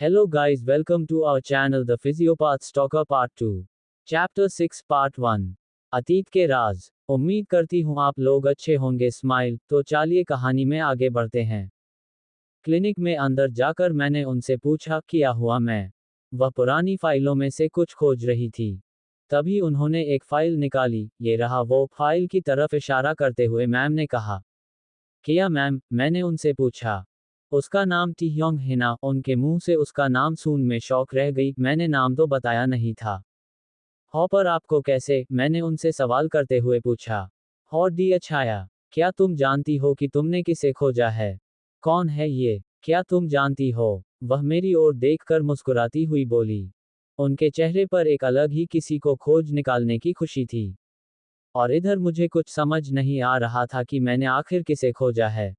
Hello guys, welcome to our channel The Physiopath Stalker Part 2. Chapter 6 Part 1. अतीत के राज। उम्मीद करती हूँ आप लोग अच्छे होंगे। स्माइल। तो चलिए कहानी में आगे बढ़ते हैं। क्लिनिक में अंदर जाकर मैंने उनसे पूछा क्या हुआ। वह पुरानी फाइलों में से कुछ खोज रही थी। तभी उन्होंने एक फाइल निकाली। ये रहा वो फाइल की तरफ इशारा करते हुए मैम ने कहा। क्या मैम? मैंने उनसे पूछा। उसका नाम टीह्योंग है ना? उनके मुंह से उसका नाम सुन में शौक रह गई। मैंने नाम तो बताया नहीं था। पर आपको कैसे? मैंने उनसे सवाल करते हुए पूछा। डी छाया, क्या तुम जानती हो कि तुमने किसे खोजा है? कौन है ये? क्या तुम जानती हो? वह मेरी ओर देखकर मुस्कुराती हुई बोली। उनके चेहरे पर एक अलग ही किसी को खोज निकालने की खुशी थी। और इधर मुझे कुछ समझ नहीं आ रहा था कि मैंने आखिर किसे खोजा है।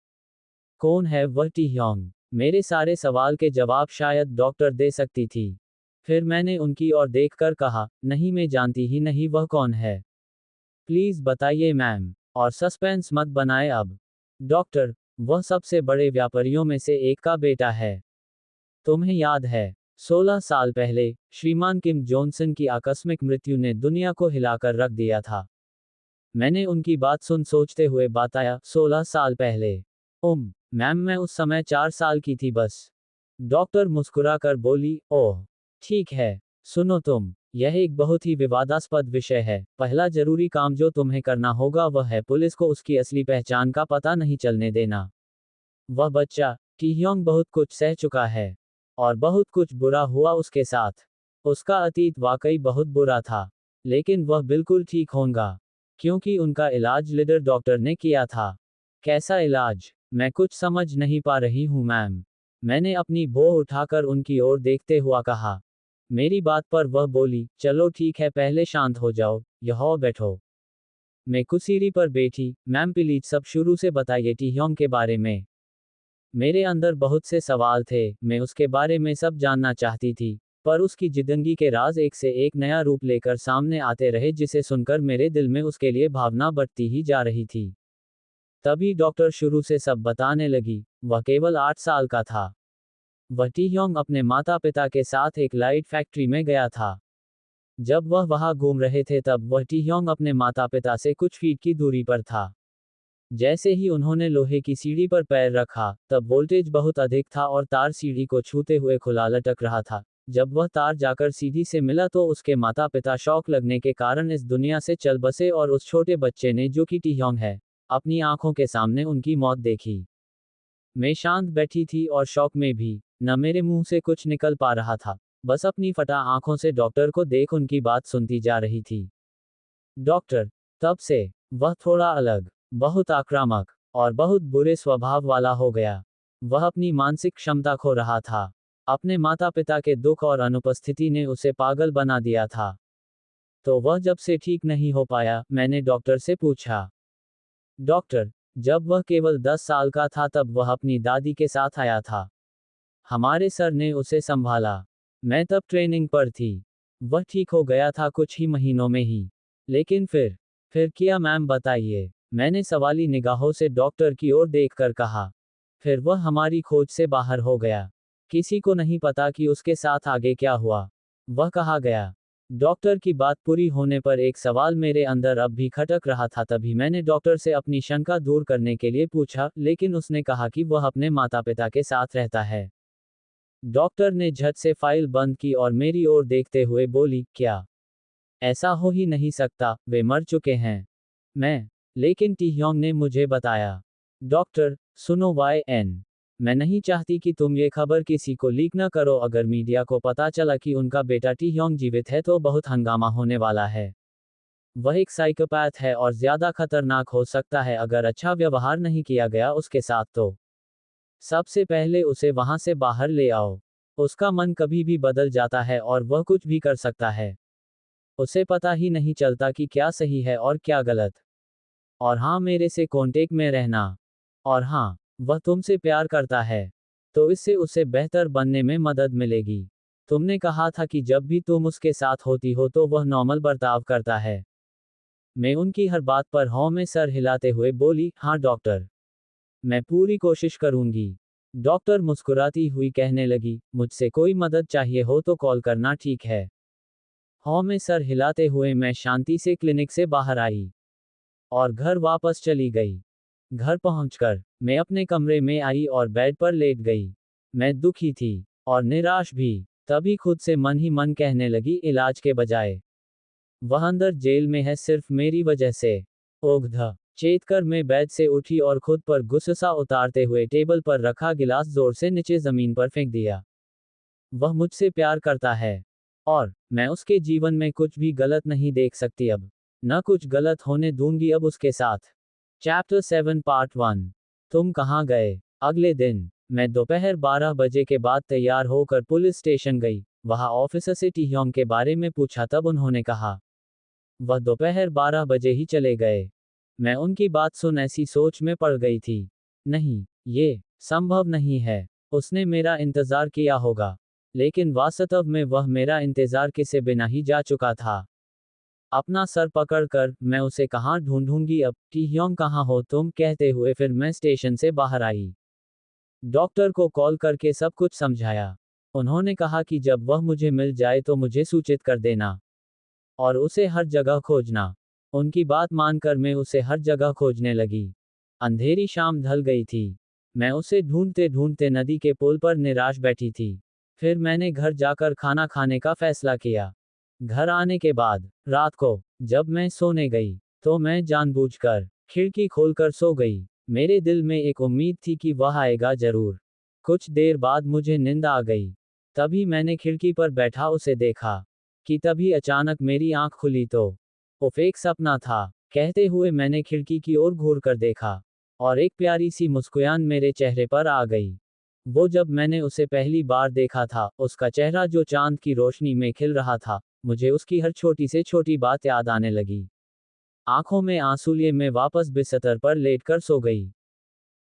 कौन है वह टीह्योंग? मेरे सारे सवाल के जवाब शायद डॉक्टर दे सकती थी। फिर मैंने उनकी ओर देखकर कहा, नहीं मैं जानती ही नहीं वह कौन है। प्लीज बताइए मैम, और सस्पेंस मत बनाए अब। डॉक्टर, वह सबसे बड़े व्यापारियों में से एक का बेटा है। तुम्हें याद है, 16 साल पहले श्रीमान किम जॉनसन की आकस्मिक मृत्यु ने दुनिया को हिलाकर रख दिया था। मैंने उनकी बात सुन सोचते हुए बताया, 16 साल पहले। मैम मैं उस समय 4 साल की थी बस। डॉक्टर मुस्कुराकर बोली, ओह ठीक है। सुनो तुम, यह एक बहुत ही विवादास्पद विषय है। पहला जरूरी काम जो तुम्हें करना होगा वह है पुलिस को उसकी असली पहचान का पता नहीं चलने देना। वह बच्चा टीह्योंग बहुत कुछ सह चुका है। और बहुत कुछ बुरा हुआ उसके साथ। उसका अतीत वाकई बहुत बुरा था। लेकिन वह बिल्कुल ठीक होगा। क्योंकि उनका इलाज लीडर डॉक्टर ने किया था। कैसा इलाज? मैं कुछ समझ नहीं पा रही हूँ मैम। मैंने अपनी भौं उठाकर उनकी ओर देखते हुआ कहा। मेरी बात पर वह बोली, चलो ठीक है पहले शांत हो जाओ, यहाँ बैठो। मैं कुर्सी पर बैठी। मैम प्लीज सब शुरू से बताइए टीह्योंग के बारे में। मेरे अंदर बहुत से सवाल थे। मैं उसके बारे में सब जानना चाहती थी। पर उसकी जिंदगी के राज एक से एक नया रूप लेकर सामने आते रहे जिसे सुनकर मेरे दिल में उसके लिए भावना बढ़ती ही जा रही थी। तभी डॉक्टर शुरू से सब बताने लगी। वह केवल 8 साल का था। वह टीह्योंग अपने माता पिता के साथ एक लाइट फैक्ट्री में गया था। जब वह वहां घूम रहे थे तब वह टीह्योंग अपने माता पिता से कुछ फीट की दूरी पर था। जैसे ही उन्होंने लोहे की सीढ़ी पर पैर रखा, तब वोल्टेज बहुत अधिक था और तार सीढ़ी को छूते हुए खुला लटक रहा था। जब वह तार जाकर सीढ़ी से मिला तो उसके माता पिता शॉक लगने के कारण इस दुनिया से चल बसे और उस छोटे बच्चे ने, जो कि टीह्योंग है, अपनी आंखों के सामने उनकी मौत देखी। मैं शांत बैठी थी और शौक में भी। न मेरे मुंह से कुछ निकल पा रहा था। बस अपनी फटा आंखों से डॉक्टर को देख उनकी बात सुनती जा रही थी। डॉक्टर, तब से वह थोड़ा अलग, बहुत आक्रामक और बहुत बुरे स्वभाव वाला हो गया। वह अपनी मानसिक क्षमता खो रहा था। अपने माता पिता के दुख और अनुपस्थिति ने उसे पागल बना दिया था। तो वह जब से ठीक नहीं हो पाया? मैंने डॉक्टर से पूछा। डॉक्टर, जब वह केवल 10 साल का था तब वह अपनी दादी के साथ आया था। हमारे सर ने उसे संभाला। मैं तब ट्रेनिंग पर थी। वह ठीक हो गया था कुछ ही महीनों में ही। लेकिन फिर क्या मैम बताइए? मैंने सवाली निगाहों से डॉक्टर की ओर देखकर कहा। फिर वह हमारी खोज से बाहर हो गया। किसी को नहीं पता कि उसके साथ आगे क्या हुआ। वह कहाँ गया? डॉक्टर की बात पूरी होने पर एक सवाल मेरे अंदर अब भी खटक रहा था। तभी मैंने डॉक्टर से अपनी शंका दूर करने के लिए पूछा, लेकिन उसने कहा कि वह अपने माता पिता के साथ रहता है। डॉक्टर ने झट से फाइल बंद की और मेरी ओर देखते हुए बोली, क्या? ऐसा हो ही नहीं सकता, वे मर चुके हैं। लेकिन टीह्योंग ने मुझे बताया। डॉक्टर, सुनो मैं नहीं चाहती कि तुम ये खबर किसी को लीक न करो। अगर मीडिया को पता चला कि उनका बेटा टीह्योंग जीवित है तो बहुत हंगामा होने वाला है। वह एक साइकोपैथ है और ज्यादा खतरनाक हो सकता है अगर अच्छा व्यवहार नहीं किया गया उसके साथ तो। सबसे पहले उसे वहां से बाहर ले आओ। उसका मन कभी भी बदल जाता है और वह कुछ भी कर सकता है। उसे पता ही नहीं चलता कि क्या सही है और क्या गलत। और हाँ, मेरे से कांटेक्ट में रहना। और हाँ, वह तुमसे प्यार करता है। तो इससे उसे बेहतर बनने में मदद मिलेगी। तुमने कहा था कि जब भी तुम उसके साथ होती हो तो वह नॉर्मल बर्ताव करता है। मैं उनकी हर बात पर हाँ में सर हिलाते हुए बोली, हाँ डॉक्टर, मैं पूरी कोशिश करूंगी। डॉक्टर मुस्कुराती हुई कहने लगी, मुझसे कोई मदद चाहिए हो तो कॉल करना, ठीक है। हॉ में सर हिलाते हुए मैं शांति से क्लिनिक से बाहर आई और घर वापस चली गई। घर पहुंचकर मैं अपने कमरे में आई और बेड पर लेट गई। मैं दुखी थी और निराश भी। तभी खुद से मन ही मन कहने लगी, इलाज के बजाय वह अंदर जेल में है सिर्फ मेरी वजह से। ओघ चेत कर मैं बेड से उठी और खुद पर गुस्सा उतारते हुए टेबल पर रखा गिलास जोर से नीचे जमीन पर फेंक दिया। वह मुझसे प्यार करता है और मैं उसके जीवन में कुछ भी गलत नहीं देख सकती अब। न कुछ गलत होने दूंगी अब उसके साथ। Chapter 7 part 1। तुम कहाँ गए? अगले दिन मैं दोपहर 12 बजे के बाद तैयार होकर पुलिस स्टेशन गई। वहाँ ऑफिसर से टीह्योंग के बारे में पूछा तब उन्होंने कहा वह दोपहर 12 बजे ही चले गए। मैं उनकी बात सुन ऐसी सोच में पड़ गई थी। नहीं, ये संभव नहीं है। उसने मेरा इंतजार किया होगा। लेकिन वास्तव में वह मेरा इंतजार किसे बिना ही जा चुका था। अपना सर पकड़कर मैं उसे कहाँ ढूंढूंगी अब? टीह्योंग कहाँ हो तुम? कहते हुए फिर मैं स्टेशन से बाहर आई। डॉक्टर को कॉल करके सब कुछ समझाया। उन्होंने कहा कि जब वह मुझे मिल जाए तो मुझे सूचित कर देना और उसे हर जगह खोजना। उनकी बात मानकर मैं उसे हर जगह खोजने लगी। अंधेरी शाम ढल गई थी। मैं उसे ढूंढते ढूंढते नदी के पुल पर निराश बैठी थी। फिर मैंने घर जाकर खाना खाने का फैसला किया। घर आने के बाद रात को जब मैं सोने गई तो मैं जानबूझकर खिड़की खोलकर सो गई। मेरे दिल में एक उम्मीद थी कि वह आएगा जरूर। कुछ देर बाद मुझे नींद आ गई। तभी मैंने खिड़की पर बैठा उसे देखा कि तभी अचानक मेरी आंख खुली तो उफ, एक सपना था। कहते हुए मैंने खिड़की की ओर घूर कर देखा और एक प्यारी सी मुस्कुराहट मेरे चेहरे पर आ गई। वो जब मैंने उसे पहली बार देखा था, उसका चेहरा जो चांद की रोशनी में खिल रहा था, मुझे उसकी हर छोटी से छोटी बात याद आने लगी। आंखों में आंसू लिए मैं वापस बिस्तर पर लेटकर सो गई।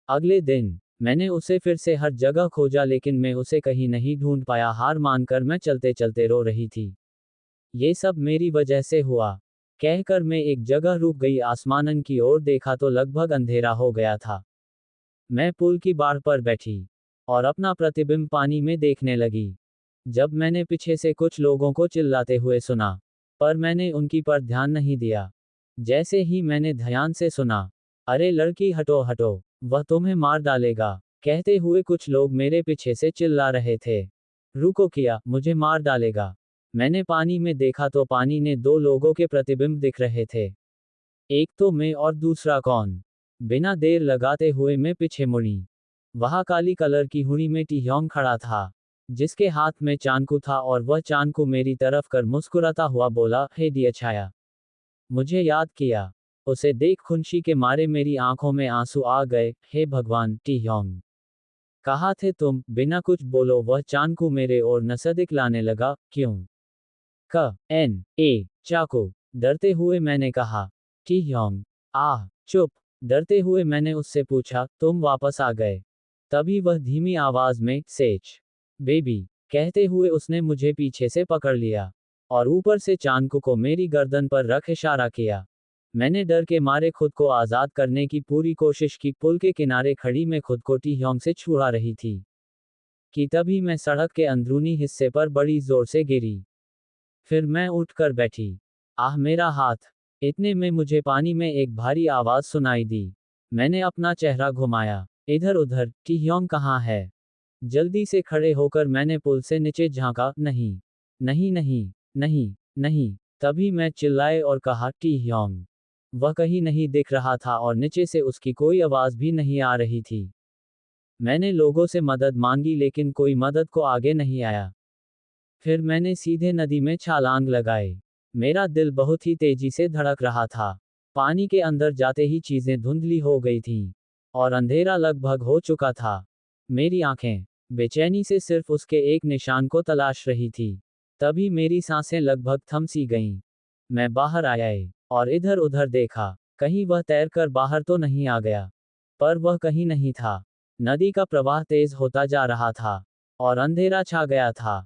अगले दिन मैंने उसे फिर से हर जगह खोजा लेकिन मैं उसे कहीं नहीं ढूंढ पाया। हार मानकर मैं चलते चलते रो रही थी। ये सब मेरी वजह से हुआ, कहकर मैं एक जगह रुक गई। आसमानन की ओर देखा तो लगभग अंधेरा हो गया था। मैं पुल की बाड़ पर बैठी और अपना प्रतिबिंब पानी में देखने लगी। जब मैंने पीछे से कुछ लोगों को चिल्लाते हुए सुना, पर मैंने उनकी पर ध्यान नहीं दिया। जैसे ही मैंने ध्यान से सुना, अरे लड़की हटो हटो, वह तुम्हें मार डालेगा, कहते हुए कुछ लोग मेरे पीछे से चिल्ला रहे थे। रुको, किया मुझे मार डालेगा। मैंने पानी में देखा तो पानी ने दो लोगों के प्रतिबिंब दिख रहे थे। एक तो मैं और दूसरा कौन? बिना देर लगाते हुए मैं पीछे मुड़ी। वहां काली कलर की हुडी में टीह्योंग खड़ा था, जिसके हाथ में चाकू था और वह चाकू मेरी तरफ कर मुस्कुराता हुआ बोला, हे डियर छाया। मुझे याद किया। उसे देख खुशी के मारे मेरी आंखों में आंसू आ गए। हे भगवान, टीह्योंग, कहाँ थे तुम? बिना कुछ बोलो वह चाकू मेरे ओर नजदीक लाने लगा। क्यों? चाकू। डरते हुए मैंने कहा। टीह्योंग, आह चुप। डरते हुए मैंने उससे पूछा, तुम वापस आ गए? तभी वह धीमी आवाज में, सेच बेबी, कहते हुए उसने मुझे पीछे से पकड़ लिया और ऊपर से चाकू को मेरी गर्दन पर रख इशारा किया। मैंने डर के मारे खुद को आजाद करने की पूरी कोशिश की। पुल के किनारे खड़ी मैं खुद को टीह्योंग से छुड़ा रही थी कि तभी मैं सड़क के अंदरूनी हिस्से पर बड़ी जोर से गिरी। फिर मैं उठकर बैठी। आह मेरा हाथ। इतने में मुझे पानी में एक भारी आवाज सुनाई दी। मैंने अपना चेहरा घुमाया इधर उधर। टीह्योंग कहाँ है? जल्दी से खड़े होकर मैंने पुल से नीचे झांका। नहीं, नहीं, नहीं, नहीं, नहीं। तभी मैं चिल्लाए और कहा, टीह्योंग। वह कहीं नहीं दिख रहा था और नीचे से उसकी कोई आवाज भी नहीं आ रही थी। मैंने लोगों से मदद मांगी लेकिन कोई मदद को आगे नहीं आया। फिर मैंने सीधे नदी में छलांग लगाई। मेरा दिल बहुत ही तेजी से धड़क रहा था। पानी के अंदर जाते ही चीजें धुंधली हो गई थीं और अंधेरा लगभग हो चुका था। मेरी आंखें बेचैनी से सिर्फ उसके एक निशान को तलाश रही थी। तभी मेरी सांसें लगभग थम सी गईं। मैं बाहर आया और इधर उधर देखा, कहीं वह तैरकर बाहर तो नहीं आ गया। पर वह कहीं नहीं था। नदी का प्रवाह तेज होता जा रहा था और अंधेरा छा गया था।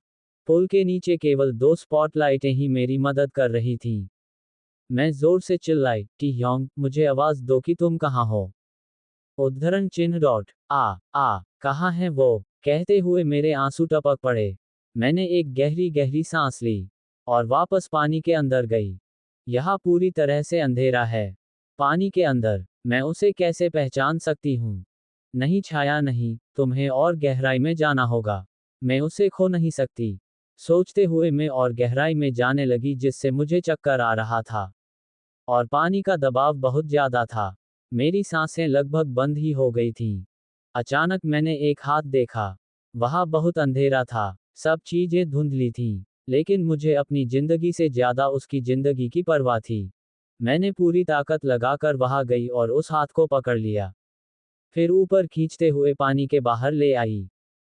पुल के नीचे केवल दो स्पॉटलाइटें ही मेरी मदद कर रही थीं। मैं जोर से चिल्लाई, टीह्योंग, मुझे आवाज दो कि तुम कहाँ हो। उद्धरण चिन्ह डॉट। कहाँ है वो, कहते हुए मेरे आंसू टपक पड़े। मैंने एक गहरी गहरी सांस ली और वापस पानी के अंदर गई। यहाँ पूरी तरह से अंधेरा है। पानी के अंदर मैं उसे कैसे पहचान सकती हूँ? नहीं छाया नहीं, तुम्हें और गहराई में जाना होगा। मैं उसे खो नहीं सकती। सोचते हुए मैं और गहराई में जाने लगी जिससे मुझे चक्कर आ रहा था। और पानी का दबाव बहुत ज्यादा था। मेरी सांसें लगभग बंद ही हो गई थीं। अचानक मैंने एक हाथ देखा। वहाँ बहुत अंधेरा था। सब चीजें धुंधली थीं। लेकिन मुझे अपनी जिंदगी से ज्यादा उसकी जिंदगी की परवाह थी। मैंने पूरी ताकत लगाकर वहां गई और उस हाथ को पकड़ लिया। फिर ऊपर खींचते हुए पानी के बाहर ले आई।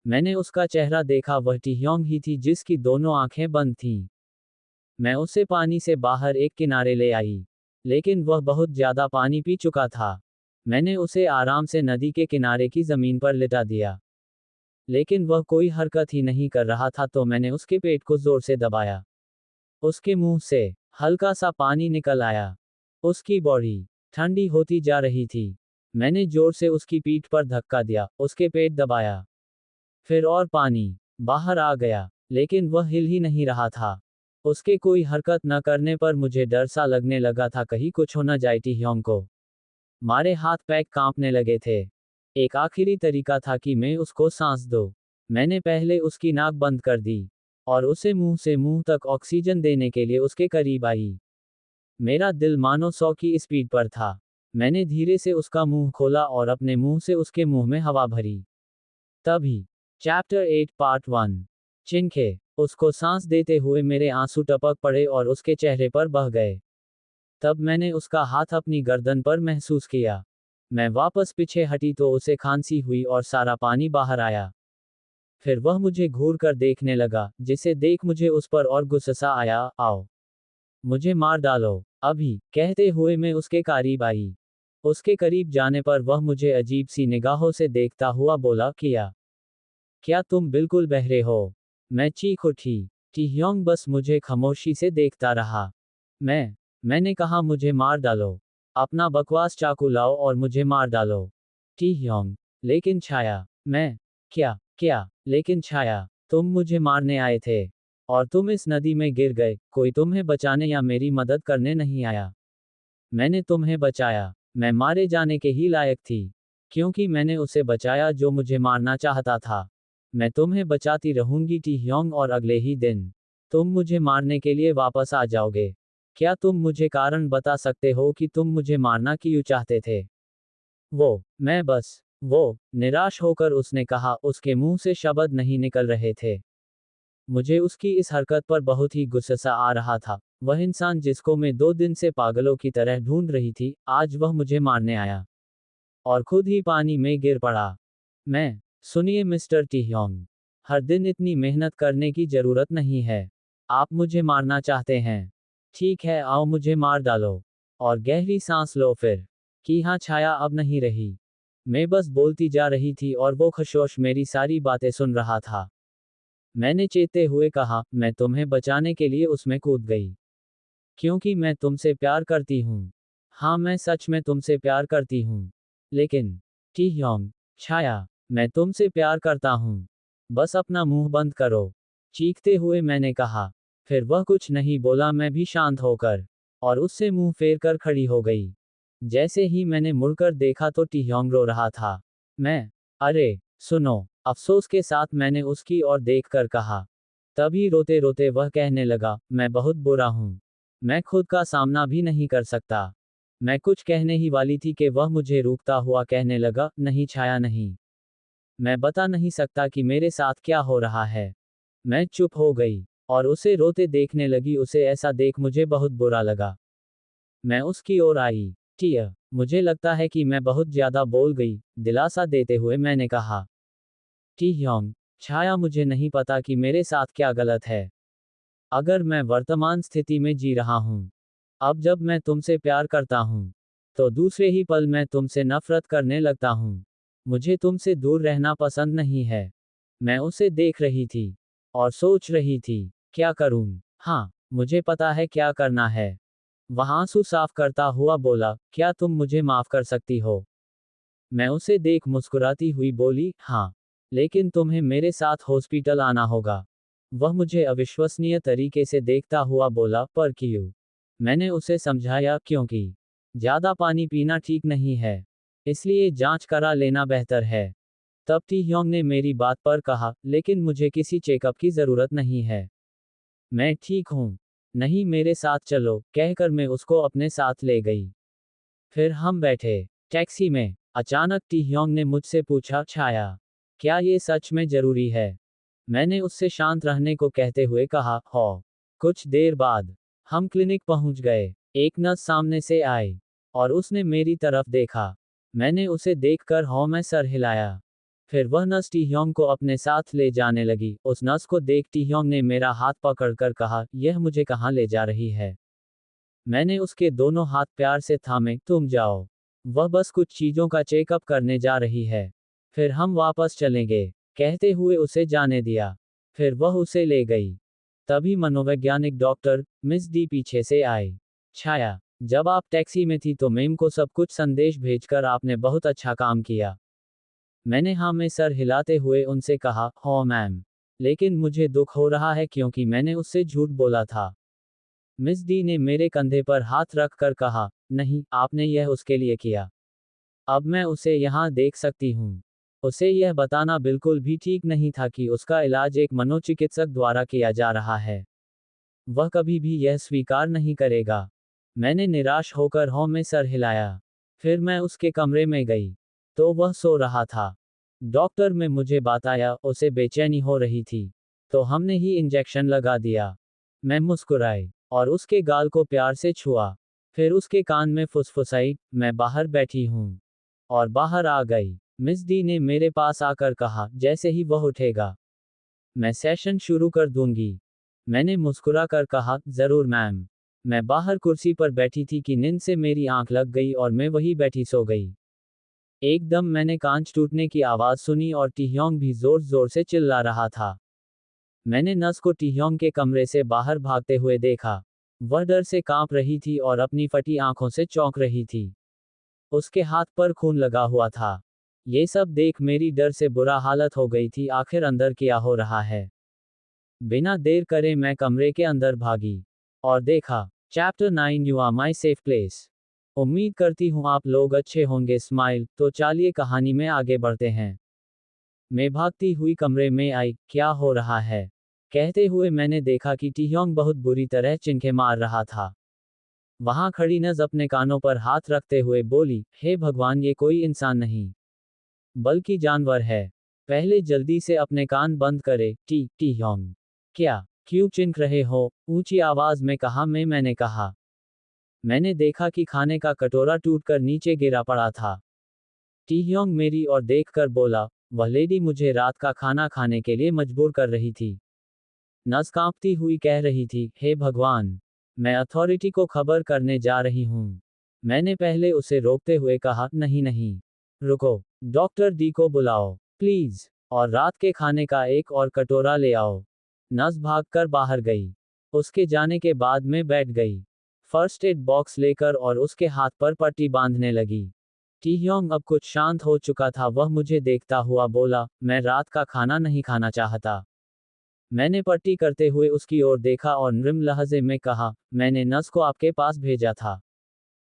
मैंने उसका चेहरा देखा, वह टीह्योंग ही थी जिसकी दोनों आंखें बंद थीं। मैं उसे पानी से बाहर एक किनारे ले आई। लेकिन वह बहुत ज्यादा पानी पी चुका था। मैंने उसे आराम से नदी के किनारे की जमीन पर लिटा दिया। लेकिन वह कोई हरकत ही नहीं कर रहा था, तो मैंने उसके पेट को जोर से दबाया। उसके मुंह से हल्का सा पानी निकल आया। उसकी बॉडी ठंडी होती जा रही थी। मैंने जोर से उसकी पीठ पर धक्का दिया, उसके पेट दबाया। फिर और पानी बाहर आ गया, लेकिन वह हिल ही नहीं रहा था। उसके कोई हरकत न करने पर मुझे डर सा लगने लगा था, कहीं कुछ हो न जाए टीह्योंग को। मारे हाथ पैर कांपने लगे थे। एक आखिरी तरीका था कि मैं उसको सांस दूं। मैंने पहले उसकी नाक बंद कर दी और उसे मुंह से मुंह तक ऑक्सीजन देने के लिए उसके करीब आई। मेरा दिल मानो 100 की स्पीड पर था। मैंने धीरे से उसका मुंह खोला और अपने मुंह से उसके मुंह में हवा भरी। तभी चैप्टर 8 पार्ट 1 चिंखे। उसको सांस देते हुए मेरे आंसू टपक पड़े और उसके चेहरे पर बह गए। तब मैंने उसका हाथ अपनी गर्दन पर महसूस किया। मैं वापस पीछे हटी तो उसे खांसी हुई और सारा पानी बाहर आया। फिर वह मुझे घूर कर देखने लगा, जिसे देख मुझे उस पर और गुस्सा आया। आओ, मुझे मार डालो अभी, कहते हुए मैं उसके करीब आई। उसके करीब जाने पर वह मुझे अजीब सी निगाहों से देखता हुआ बोला, क्या तुम बिल्कुल बहरे हो? मैं चीख उठी। टीह्योंग बस मुझे खामोशी से देखता रहा। मैंने कहा, मुझे मार डालो। अपना बकवास चाकू लाओ और मुझे मार डालो। टीह्योंग, लेकिन छाया। मैं, क्या, लेकिन छाया, तुम मुझे मारने आए थे। और तुम इस नदी में गिर गए, कोई तुम्हें बचाने या मेरी मदद करने नहीं आया। मैंने तुम्हें बचाया। मैं मारे जाने के ही लायक थी। क्योंकि मैंने उसे बचाया जो मुझे मारना चाहता था। मैं तुम्हें बचाती रहूंगी टीह्योंग, और अगले ही दिन तुम मुझे मारने के लिए वापस आ जाओगे। क्या तुम मुझे कारण बता सकते हो कि तुम मुझे मारना क्यों चाहते थे? वो निराश होकर उसने कहा, उसके मुंह से शब्द नहीं निकल रहे थे। मुझे उसकी इस हरकत पर बहुत ही गुस्सा आ रहा था। वह इंसान जिसको मैं 2 दिन से पागलों की तरह ढूंढ रही थी, आज वह मुझे मारने आया। और खुद ही पानी में गिर पड़ा। सुनिए मिस्टर टीह्योंग, हर दिन इतनी मेहनत करने की जरूरत नहीं है। आप मुझे मारना चाहते हैं। ठीक है, आओ मुझे मार डालो। और गहरी सांस लो फिर। कि हाँ, छाया अब नहीं रही। मैं बस बोलती जा रही थी और वो खशोश मेरी सारी बातें सुन रहा था। मैंने चेते हुए कहा, मैं तुम्हें बचाने के लिए उसमें कूद गई। क्योंकि मैं तुमसे प्यार करती हूँ। हाँ, मैं सच में तुमसे प्यार करती हूँ। लेकिन टीह्योंग, छाया, मैं तुमसे प्यार करता हूँ। बस अपना मुंह बंद करो, चीखते हुए मैंने कहा। फिर वह कुछ नहीं बोला, मैं भी शांत होकर और उससे मुंह फेर कर खड़ी हो गई। जैसे ही मैंने मुड़कर देखा तो टीह्योंग रो रहा था। अरे सुनो, अफसोस के साथ मैंने उसकी ओर देखकर कहा। तभी रोते रोते वह कहने लगा, मैं बहुत बुरा हूँ। मैं खुद का सामना भी नहीं कर सकता। मैं कुछ कहने ही वाली थी कि वह मुझे रोकता हुआ कहने लगा, नहीं छाया नहीं। मैं बता नहीं सकता कि मेरे साथ क्या हो रहा है। मैं चुप हो गई और उसे रोते देखने लगी। उसे ऐसा देख मुझे बहुत बुरा लगा। मैं उसकी ओर आई। टिया, मुझे लगता है कि मैं बहुत ज्यादा बोल गई, दिलासा देते हुए मैंने कहा। टीह्योंग, छाया, मुझे नहीं पता कि मेरे साथ क्या गलत है। अगर मैं वर्तमान स्थिति में जी रहा हूँ, अब जब मैं तुमसे प्यार करता हूँ, तो दूसरे ही पल मैं तुमसे नफरत करने लगता हूँ। मुझे तुमसे दूर रहना पसंद नहीं है। मैं उसे देख रही थी और सोच रही थी, क्या करूं? हाँ, मुझे पता है क्या करना है। वह आंसू साफ करता हुआ बोला, क्या तुम मुझे माफ कर सकती हो? मैं उसे देख मुस्कुराती हुई बोली, हाँ, लेकिन तुम्हें मेरे साथ हॉस्पिटल आना होगा। वह मुझे अविश्वसनीय तरीके से देखता हुआ बोला, पर क्यों? मैंने उसे समझाया, क्योंकि ज्यादा पानी पीना ठीक नहीं है, इसलिए जांच करा लेना बेहतर है। तब टी ह्योंग ने मेरी बात पर कहा, लेकिन मुझे किसी चेकअप की जरूरत नहीं है। मैं ठीक हूँ। नहीं, मेरे साथ चलो, कहकर मैं उसको अपने साथ ले गई। फिर हम बैठे टैक्सी में। अचानक टी ह्योंग ने मुझसे पूछा, छाया, क्या ये सच में जरूरी है? मैंने उससे शांत रहने को कहते हुए कहा, हो। कुछ देर बाद हम क्लिनिक पहुंच गए। एक नर्स सामने से आई और उसने मेरी तरफ देखा। मैंने उसे देखकर हौ में सर हिलाया। फिर वह नर्स टी ह्योंग को अपने साथ ले जाने लगी। उस नर्स को देख टी ह्योंग ने मेरा हाथ पकड़कर कहा, यह मुझे कहाँ ले जा रही है? मैंने उसके दोनों हाथ प्यार से थामे, तुम जाओ। वह बस कुछ चीजों का चेकअप करने जा रही है। फिर हम वापस चलेंगे, कहते हुए उसे जाने दिया। फिर वह उसे ले गई। तभी मनोवैज्ञानिक डॉक्टर मिस डी पीछे से आई। छाया, जब आप टैक्सी में थी तो मेम को सब कुछ संदेश भेजकर आपने बहुत अच्छा काम किया। मैंने हाँ में सर हिलाते हुए उनसे कहा, हो मैम, लेकिन मुझे दुख हो रहा है क्योंकि मैंने उससे झूठ बोला था। मिस डी ने मेरे कंधे पर हाथ रख कर कहा, नहीं, आपने यह उसके लिए किया। अब मैं उसे यहाँ देख सकती हूँ। उसे यह बताना बिल्कुल भी ठीक नहीं था कि उसका इलाज एक मनोचिकित्सक द्वारा किया जा रहा है। वह कभी भी यह स्वीकार नहीं करेगा। मैंने निराश होकर हौ में सर हिलाया। फिर मैं उसके कमरे में गई तो वह सो रहा था। डॉक्टर ने मुझे बताया उसे बेचैनी हो रही थी, तो हमने ही इंजेक्शन लगा दिया। मैं मुस्कुराई और उसके गाल को प्यार से छुआ। फिर उसके कान में फुसफुसाई, मैं बाहर बैठी हूँ। और बाहर आ गई। मिस डी ने मेरे पास आकर कहा, जैसे ही वह उठेगा मैं सेशन शुरू कर दूंगी। मैंने मुस्कुरा कर कहा, जरूर मैम। मैं बाहर कुर्सी पर बैठी थी कि नींद से मेरी आंख लग गई और मैं वहीं बैठी सो गई। एकदम मैंने कांच टूटने की आवाज सुनी और टी ह्योंग भी जोर जोर से चिल्ला रहा था। मैंने नर्स को टी ह्योंग के कमरे से बाहर भागते हुए देखा। वह डर से कांप रही थी और अपनी फटी आंखों से चौंक रही थी। उसके हाथ पर खून लगा हुआ था। ये सब देख मेरी डर से बुरा हालत हो गई थी। आखिर अंदर क्या हो रहा है? बिना देर करे मैं कमरे के अंदर भागी और देखा। Chapter 9, you are my safe place. उम्मीद करती हूँ आप लोग अच्छे होंगे। स्माइल। तो चलिए कहानी में आगे बढ़ते हैं। मैं भागती हुई कमरे में आई। क्या हो रहा है? कहते हुए मैंने देखा कि टी ह्योंग बहुत बुरी तरह चिंखे मार रहा था। वहां खड़ी नज अपने कानों पर हाथ रखते हुए बोली, हे भगवान, ये कोई इंसान नहीं बल्कि जानवर है। पहले जल्दी से अपने कान बंद करे। टी ह्योंग, क्या क्यों चिंख रहे हो? ऊंची आवाज में कहा। मैंने कहा। मैंने देखा कि खाने का कटोरा टूटकर नीचे गिरा पड़ा था। टी ह्योंग मेरी ओर देखकर बोला, वह लेडी मुझे रात का खाना खाने के लिए मजबूर कर रही थी। नस कांपती हुई कह रही थी, हे भगवान, मैं अथॉरिटी को खबर करने जा रही हूँ। मैंने पहले उसे रोकते हुए कहा, नहीं नहीं, रुको, डॉक्टर डी को बुलाओ प्लीज, और रात के खाने का एक और कटोरा ले आओ। नस भागकर बाहर गई। उसके जाने के बाद मैं बैठ गई, फर्स्ट एड बॉक्स लेकर, और उसके हाथ पर पट्टी बांधने लगी। टी ह्योंग अब कुछ शांत हो चुका था। वह मुझे देखता हुआ बोला, मैं रात का खाना नहीं खाना चाहता। मैंने पट्टी करते हुए उसकी ओर देखा और नृम लहजे में कहा, मैंने नस को आपके पास भेजा था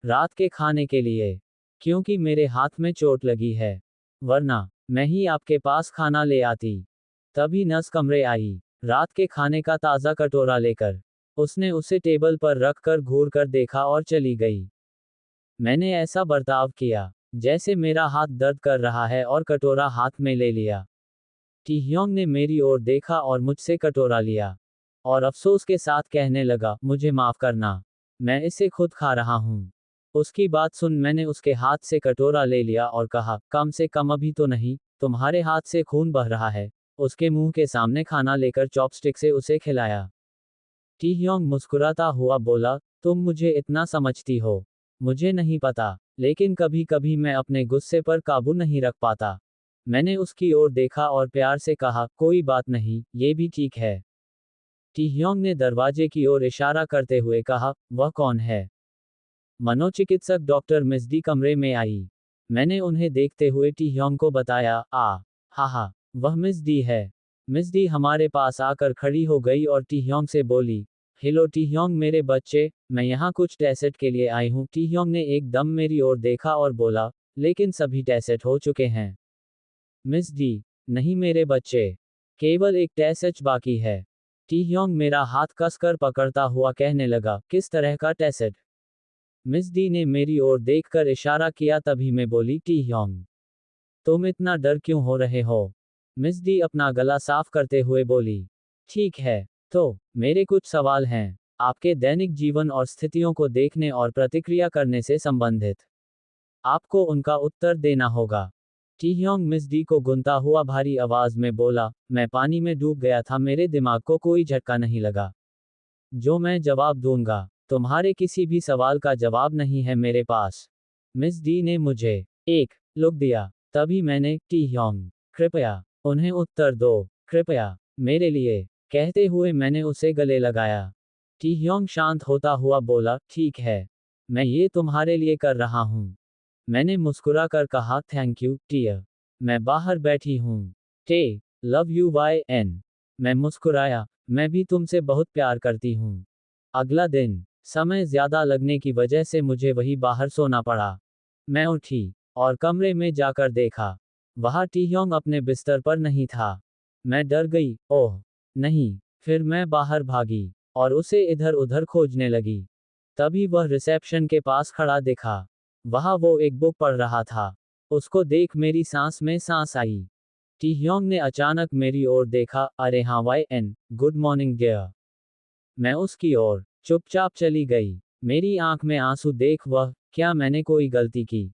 रात के खाने के लिए, क्योंकि मेरे हाथ में चोट लगी है, वरना मैं ही आपके पास खाना ले आती। तभी नस कमरे आई, रात के खाने का ताज़ा कटोरा लेकर। उसने उसे टेबल पर रख कर घूर कर देखा और चली गई। मैंने ऐसा बर्ताव किया जैसे मेरा हाथ दर्द कर रहा है और कटोरा हाथ में ले लिया। टी ह्योंग ने मेरी ओर देखा और मुझसे कटोरा लिया और अफसोस के साथ कहने लगा, मुझे माफ करना, मैं इसे खुद खा रहा हूँ। उसकी बात सुन मैंने उसके हाथ से कटोरा ले लिया और कहा, कम से कम अभी तो नहीं, तुम्हारे हाथ से खून बह रहा है। उसके मुंह के सामने खाना लेकर चॉपस्टिक से उसे खिलाया। टी ह्योंग मुस्कुराता हुआ बोला, तुम मुझे इतना समझती हो? मुझे नहीं पता, लेकिन कभी कभी मैं अपने गुस्से पर काबू नहीं रख पाता। मैंने उसकी ओर देखा और प्यार से कहा, कोई बात नहीं, ये भी ठीक है। टी ह्योंग ने दरवाजे की ओर इशारा करते हुए कहा, वह कौन है? मनोचिकित्सक डॉक्टर मिस डी कमरे में आई। मैंने उन्हें देखते हुए टी ह्योंग को बताया, हा, वह मिस डी है। मिस डी हमारे पास आकर खड़ी हो गई और टी ह्योंग से बोली, हेलो टी ह्योंग मेरे बच्चे, मैं यहाँ कुछ टेस्ट के लिए आई हूँ। टी ह्योंग ने एकदम मेरी ओर देखा और बोला, लेकिन सभी टेस्ट हो चुके हैं। मिस डी, नहीं मेरे बच्चे, केवल एक टेस्ट बाकी है। टी ह्योंग मेरा हाथ कसकर पकड़ता हुआ कहने लगा, किस तरह का टेस्ट? मिस डी ने मेरी ओर देखकर इशारा किया, तभी मैं बोली, टी ह्योंग, तुम इतना डर क्यों हो रहे हो? मिस डी अपना गला साफ करते हुए बोली, ठीक है, तो मेरे कुछ सवाल हैं, आपके दैनिक जीवन और स्थितियों को देखने और प्रतिक्रिया करने से संबंधित। आपको उनका उत्तर देना होगा। टी ह्योंग मिस डी को गुनता हुआ भारी आवाज में बोला, मैं पानी में डूब गया था, मेरे दिमाग को कोई झटका नहीं लगा। जो मैं जवाब दूंगा, तुम्हारे किसी भी सवाल का जवाब नहीं है मेरे पास। मिस डी ने मुझे एक लुक दिया, तभी मैंने, टी ह्योंग, कृपया उन्हें उत्तर दो, कृपया मेरे लिए, कहते हुए मैंने उसे गले लगाया। टी ह्योंग शांत होता हुआ बोला, ठीक है, मैं ये तुम्हारे लिए कर रहा हूँ। मैंने मुस्कुराकर कहा, थैंक यू टियर, मैं बाहर बैठी हूँ। टे लव यू वाई एन। मैं मुस्कुराया, मैं भी तुमसे बहुत प्यार करती हूँ। अगला दिन समय ज्यादा लगने की वजह से मुझे वही बाहर सोना पड़ा। मैं उठी और कमरे में जाकर देखा, वहां टी ह्योंग अपने बिस्तर पर नहीं था। मैं डर गई, ओह नहीं। फिर मैं बाहर भागी और उसे इधर उधर खोजने लगी। तभी वह रिसेप्शन के पास खड़ा दिखा। वहां वो एक बुक पढ़ रहा था। उसको देख मेरी सांस में सांस आई। टी ह्योंग ने अचानक मेरी ओर देखा, अरे हाँ Y N, good morning dear. मैं उसकी ओर चुपचाप चली गई। मेरी आंख में आंसू देख वह, क्या मैंने कोई गलती की?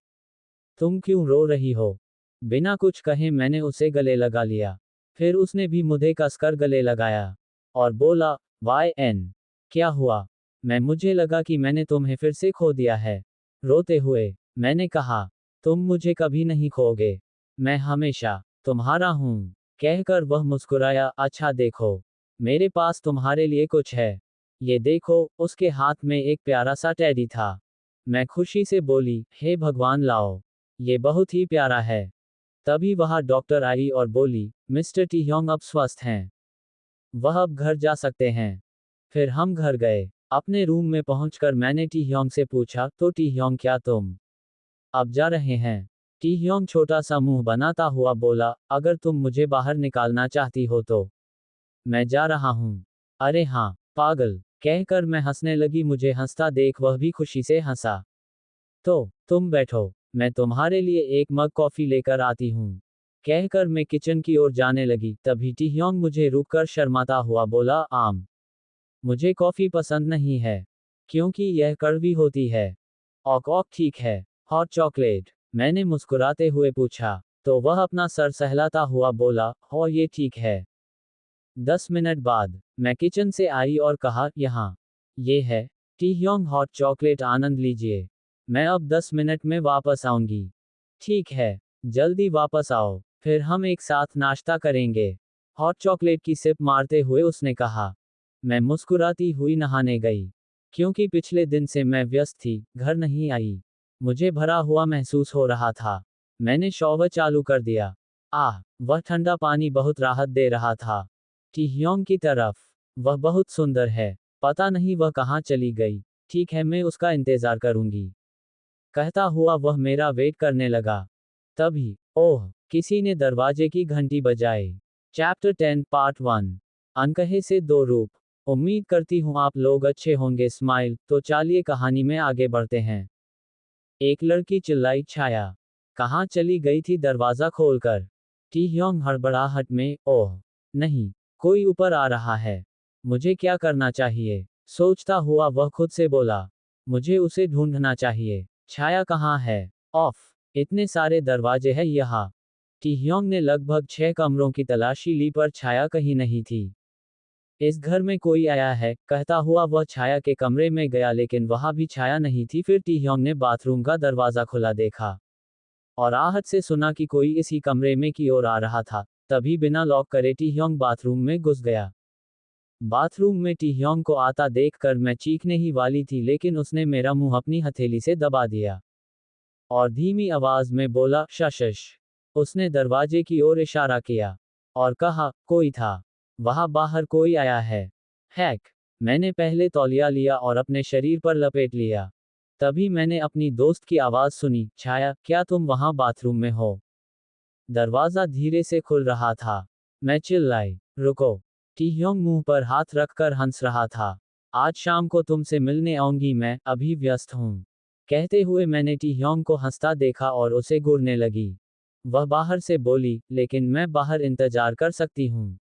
तुम क्यों रो रही हो? बिना कुछ कहे मैंने उसे गले लगा लिया। फिर उसने भी मुझे कसकर गले लगाया और बोला, वाई एन, क्या हुआ? मुझे लगा कि मैंने तुम्हें फिर से खो दिया है। रोते हुए मैंने कहा, तुम मुझे कभी नहीं खोगे, मैं हमेशा तुम्हारा हूं। कहकर वह मुस्कुराया, अच्छा देखो, मेरे पास तुम्हारे लिए कुछ है। ये देखो, उसके हाथ में एक प्यारा सा टेडी था। मैं खुशी से बोली, हे भगवान लाओ, ये बहुत ही प्यारा है। तभी वहां डॉक्टर आई और बोली, मिस्टर टी ह्योंग अब स्वस्थ हैं, वह अब घर जा सकते हैं। फिर हम घर गए। अपने रूम में पहुंचकर मैंने टी ह्योंग से पूछा, तो टी ह्योंग क्या तुम अब जा रहे हैं? टी ह्योंग छोटा सा मुंह बनाता हुआ बोला, अगर तुम मुझे बाहर निकालना चाहती हो तो मैं जा रहा हूँ। अरे हाँ, पागल, कहकर मैं हंसने लगी। मुझे हंसता देख वह भी खुशी से हंसा। तो तुम बैठो, मैं तुम्हारे लिए एक मग कॉफी लेकर आती हूँ। कहकर मैं किचन की ओर जाने लगी, तभी टी ह्योंग मुझे रुककर शर्माता हुआ बोला, मुझे कॉफी पसंद नहीं है, क्योंकि यह कड़वी होती है। ऑक ऑक ठीक है, हॉट चॉकलेट। मैंने मुस्कुराते हुए पूछा, तो वह अपना सर सहलाता हुआ बोला, हो ये ठीक है। 10 मिनट बाद मैं किचन से आई और कहा, यहाँ ये है टी ह्योंग हॉट चॉकलेट, आनंद लीजिए। मैं अब 10 मिनट में वापस आऊंगी। ठीक है, जल्दी वापस आओ, फिर हम एक साथ नाश्ता करेंगे। हॉट चॉकलेट की सिप मारते हुए उसने कहा। मैं मुस्कुराती हुई नहाने गई, क्योंकि पिछले दिन से मैं व्यस्त थी, घर नहीं आई। मुझे भरा हुआ महसूस हो रहा था। मैंने शॉवर चालू कर दिया। वह ठंडा पानी बहुत राहत दे रहा था। टी ह्योंग की तरफ, वह बहुत सुंदर है, पता नहीं वह कहाँ चली गई। ठीक है, मैं उसका इंतजार करूंगी, कहता हुआ वह मेरा वेट करने लगा। तभी, ओह, किसी ने दरवाजे की घंटी बजाई। चैप्टर 10 पार्ट 1, अनकहे से दो रूप। उम्मीद करती हूँ आप लोग अच्छे होंगे। स्माइल। तो चलिए कहानी में आगे बढ़ते हैं। एक लड़की चिल्लाई, छाया कहाँ चली गई थी दरवाजा खोलकर? टी ह्योंग हड़बड़ाहट में, ओह नहीं, कोई ऊपर आ रहा है, मुझे क्या करना चाहिए? सोचता हुआ वह खुद से बोला, मुझे उसे ढूंढना चाहिए। छाया कहाँ है? ऑफ, इतने सारे दरवाजे हैं यहाँ। टी ह्योंग ने लगभग 6 कमरों की तलाशी ली पर छाया कहीं नहीं थी। इस घर में कोई आया है, कहता हुआ वह छाया के कमरे में गया, लेकिन वहां भी छाया नहीं थी। फिर टी ह्योंग ने बाथरूम का दरवाजा खुला देखा और आहट से सुना कि कोई इसी कमरे में की ओर आ रहा था। तभी बिना लॉक करे टी ह्योंग बाथरूम में घुस गया। बाथरूम में टी ह्योंग को आता देखकर मैं चीखने ही वाली थी, लेकिन उसने मेरा मुंह अपनी हथेली से दबा दिया। और धीमी आवाज में बोला, शश। उसने दरवाजे की ओर इशारा किया और कहा, कोई था वहां बाहर, कोई आया है। हैक। मैंने पहले तौलिया लिया और अपने शरीर पर लपेट लिया। तभी मैंने अपनी दोस्त की आवाज सुनी, छाया, क्या तुम वहां बाथरूम में हो? दरवाजा धीरे से खुल रहा था। मैं चिल्लाई, रुको। टीह्योंग मुंह पर हाथ रखकर हंस रहा था। आज शाम को तुमसे मिलने आऊंगी, मैं अभी व्यस्त हूं। कहते हुए मैंने टीह्योंग को हंसता देखा और उसे घूरने लगी। वह बाहर से बोली, लेकिन मैं बाहर इंतजार कर सकती हूं।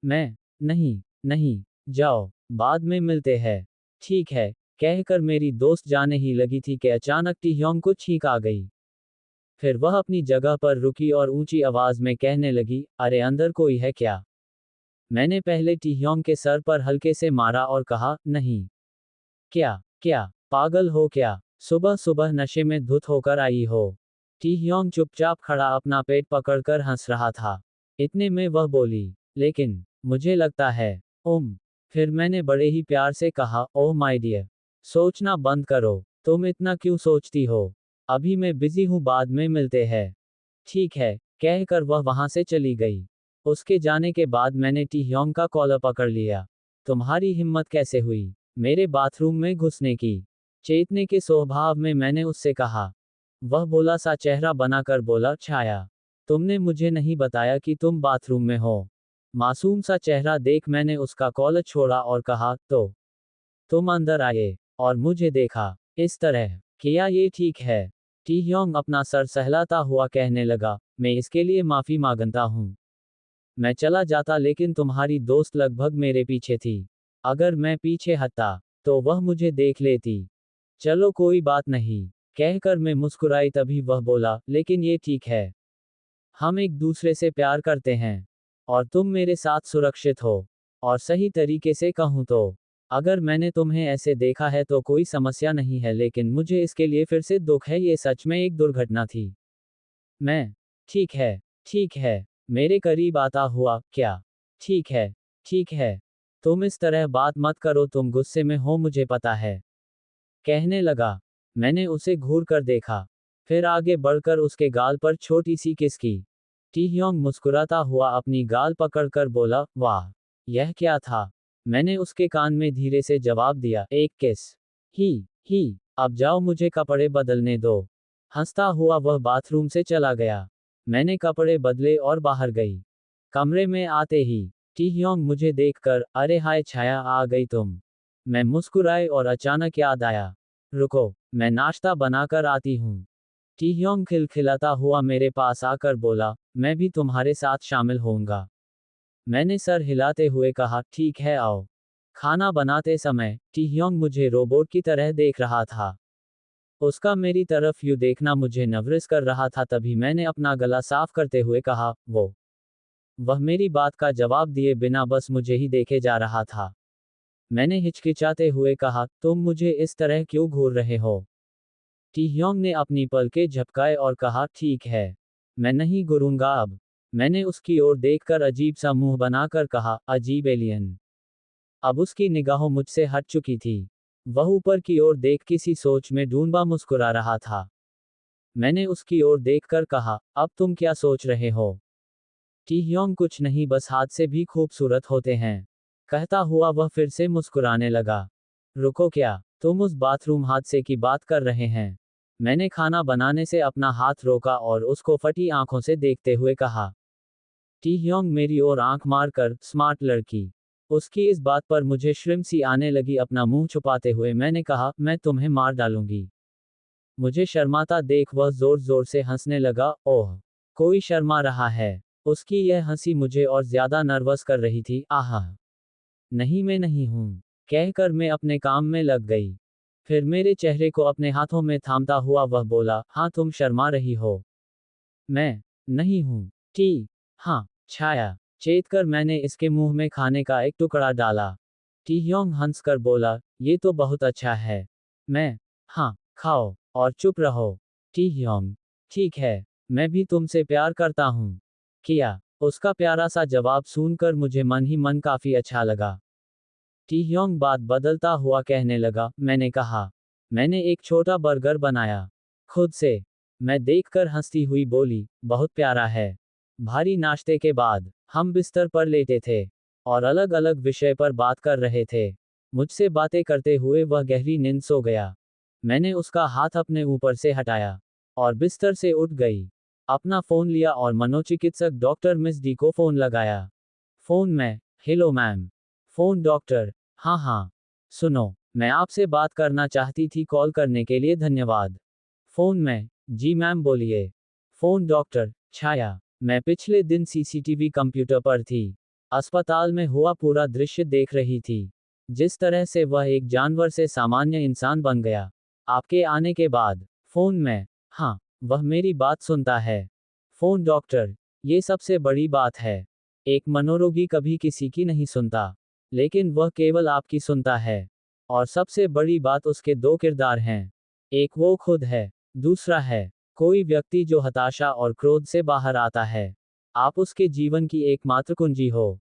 मैं, नहीं, नहीं, जाओ, बाद में मिलते हैं। ठीक है, कहकर मेरी दोस्त जाने ही लगी थी कि अचानक टीह्योंग को छींक आ गई। फिर वह अपनी जगह पर रुकी और ऊंची आवाज में कहने लगी, अरे अंदर कोई है क्या? मैंने पहले टीह्योंग के सर पर हल्के से मारा और कहा, नहीं। क्या, क्या, पागल हो क्या? सुबह सुबह नशे में धुत होकर आई हो? टीह्योंग चुपचाप खड़ा अपना पेट पकड़कर हंस रहा था। इतने में वह बोली, लेकिन मुझे लगता है, फिर मैंने बड़े ही प्यार से कहा, ओह माय डियर, सोचना बंद करो। तुम इतना क्यों सोचती हो? अभी मैं बिजी हूं, बाद में मिलते हैं। ठीक है, कहकर वह वहां से चली गई। उसके जाने के बाद मैंने टीह्योंग का कॉलर पकड़ लिया। तुम्हारी हिम्मत कैसे हुई मेरे बाथरूम में घुसने की? चेतने के स्वभाव में मैंने उससे कहा। वह भोला सा चेहरा बनाकर बोला, छाया, तुमने मुझे नहीं बताया कि तुम बाथरूम में हो। मासूम सा चेहरा देख मैंने उसका कॉलर छोड़ा और कहा, तो तुम अंदर आए और मुझे देखा, इस तरह किया, ये ठीक है? टीह्योंग अपना सर सहलाता हुआ कहने लगा, मैं इसके लिए माफी मांगता हूं। मैं चला जाता लेकिन तुम्हारी दोस्त लगभग मेरे पीछे थी। अगर मैं पीछे हटता तो वह मुझे देख लेती। चलो कोई बात नहीं, कहकर मैं मुस्कुराई। तभी वह बोला, लेकिन ये ठीक है, हम एक दूसरे से प्यार करते हैं और तुम मेरे साथ सुरक्षित हो। और सही तरीके से कहूं तो, अगर मैंने तुम्हें ऐसे देखा है तो कोई समस्या नहीं है, लेकिन मुझे इसके लिए फिर से दुख है, ये सच में एक दुर्घटना थी। मैं, ठीक है, ठीक है, मेरे करीब आता हुआ, क्या? ठीक है, ठीक है, तुम इस तरह बात मत करो, तुम गुस्से में हो, मुझे पता है, कहने लगा। मैंने उसे घूर कर देखा, फिर आगे बढ़कर उसके गाल पर छोटी सी किस की। टीह्योंग मुस्कुराता हुआ अपनी गाल पकड़कर बोला, वाह, यह क्या था? मैंने उसके कान में धीरे से जवाब दिया, एक किस। ही, अब जाओ, मुझे कपड़े बदलने दो। हंसता हुआ वह बाथरूम से चला गया। मैंने कपड़े बदले और बाहर गई। कमरे में आते ही टीह्योंग मुझे देखकर, अरे हाय छाया, आ गई तुम। मैं मुस्कुराए और अचानक याद आया, रुको, मैं नाश्ता बनाकर आती हूँ। टीह्योंग खिलखिलाता हुआ मेरे पास आकर बोला, मैं भी तुम्हारे साथ शामिल होऊंगा। मैंने सर हिलाते हुए कहा, ठीक है, आओ। खाना बनाते समय टीह्योंग मुझे रोबोट की तरह देख रहा था। उसका मेरी तरफ यूं देखना मुझे नर्वस कर रहा था। तभी मैंने अपना गला साफ करते हुए कहा, वह मेरी बात का जवाब दिए बिना बस मुझे ही देखे जा रहा था। मैंने हिचकिचाते हुए कहा, तुम मुझे इस तरह क्यों घूर रहे हो? टीह्योंग ने अपनी पलकें झपकाए और कहा, ठीक है, मैं नहीं घूरूंगा अब। मैंने उसकी ओर देखकर अजीब सा मुंह बनाकर कहा, अजीब एलियन। अब उसकी निगाहों मुझसे हट चुकी थी। वह ऊपर की ओर देख किसी सोच में डूबा मुस्कुरा रहा था। मैंने उसकी ओर देखकर कहा, अब तुम क्या सोच रहे हो? टीह्योंग, कुछ नहीं, बस हाथ से भी खूबसूरत होते हैं, कहता हुआ वह फिर से मुस्कुराने लगा। रुको, क्या तुम उस बाथरूम हादसे की बात कर रहे हैं? मैंने खाना बनाने से अपना हाथ रोका और उसको फटी आंखों से देखते हुए कहा। टीह्योंग मेरी ओर आंख मारकर, स्मार्ट लड़की। उसकी इस बात पर मुझे शर्म सी आने लगी। अपना मुंह छुपाते हुए मैंने कहा, मैं तुम्हें मार डालूंगी। मुझे शर्माता देख वह जोर जोर से हंसने लगा। ओह, कोई शर्मा रहा है? उसकी यह हंसी मुझे और ज्यादा नर्वस कर रही थी। आहा, नहीं, मैं नहीं हूं, कहकर मैं अपने काम में लग गई। फिर मेरे चेहरे को अपने हाथों में थामता हुआ वह बोला, हाँ, तुम शर्मा रही हो। मैं, नहीं हूं। हाँ, छाया। चेतकर मैंने इसके मुंह में खाने का एक टुकड़ा डाला। टीह्योंग हंसकर बोला, ये तो बहुत अच्छा है। मैं, हाँ, खाओ और चुप रहो। टीह्योंग, ठीक है, मैं भी तुमसे प्यार करता हूँ। किया। उसका प्यारा सा जवाब सुनकर मुझे मन ही मन काफी अच्छा लगा। टीह्योंग बात बदलता हुआ कहने लगा, मैंने कहा, मैंने एक छोटा बर्गर बनाया। खुद से। मैं देखकर हंसती हुई बोली, बहुत प्यारा है। भारी नाश्ते के बाद हम बिस्तर पर लेटे थे और अलग अलग विषय पर बात कर रहे थे। मुझसे बातें करते हुए वह गहरी नींद सो गया। मैंने उसका हाथ अपने ऊपर से हटाया और बिस्तर से उठ गई। अपना फोन लिया और मनोचिकित्सक डॉक्टर मिस डी को फोन लगाया। फोन में, हेलो मैम। फोन डॉक्टर, हाँ हाँ। सुनो, मैं आपसे बात करना चाहती थी, कॉल करने के लिए धन्यवाद। फोन में, जी मैम बोलिए। फोन डॉक्टर, छाया, मैं पिछले दिन सीसीटीवी कंप्यूटर पर थी। अस्पताल में हुआ पूरा दृश्य देख रही थी। जिस तरह से वह एक जानवर से सामान्य इंसान बन गया आपके आने के बाद। फोन में, हाँ, वह मेरी बात सुनता है। फोन डॉक्टर, ये सबसे बड़ी बात है। एक मनोरोगी कभी किसी की नहीं सुनता, लेकिन वह केवल आपकी सुनता है। और सबसे बड़ी बात, उसके दो किरदार हैं। एक वो खुद है, दूसरा है कोई व्यक्ति जो हताशा और क्रोध से बाहर आता है। आप उसके जीवन की एकमात्र कुंजी हो।